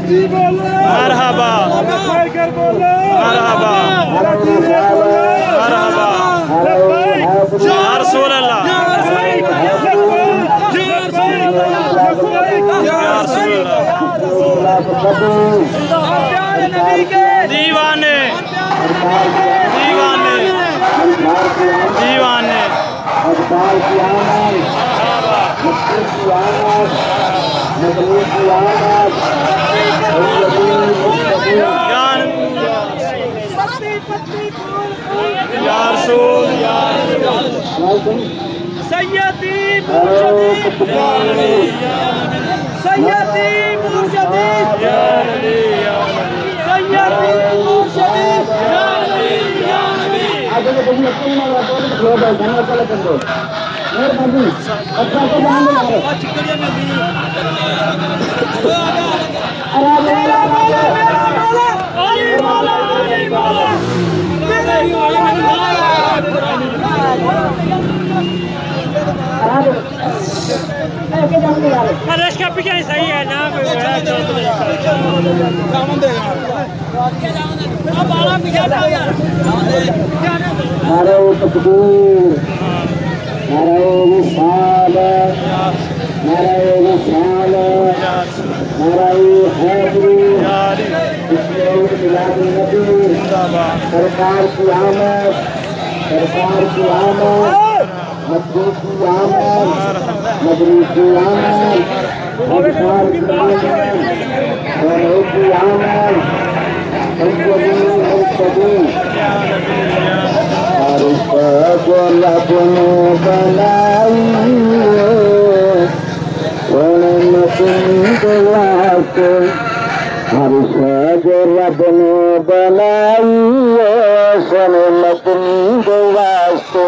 مرحبا مرحبا مرحبا یا رسول اللہ یا رسول اللہ دیوانے دیوانے دیوانے یا رسول سیدی مرشدی سیدی مرشدی سیدی رش کا پیچھے صحیح ہے نا نعرہ تکبیر نعرہ رسالت نعرہ رسالت نعرہ حیدری میلاد النبی سرکار کی آمد سرکار کی آمد مدعو کی آمد مدعو کی آمد ابشار کی آمد غیروں کی آمد رب نے بنائی سن متن واسطے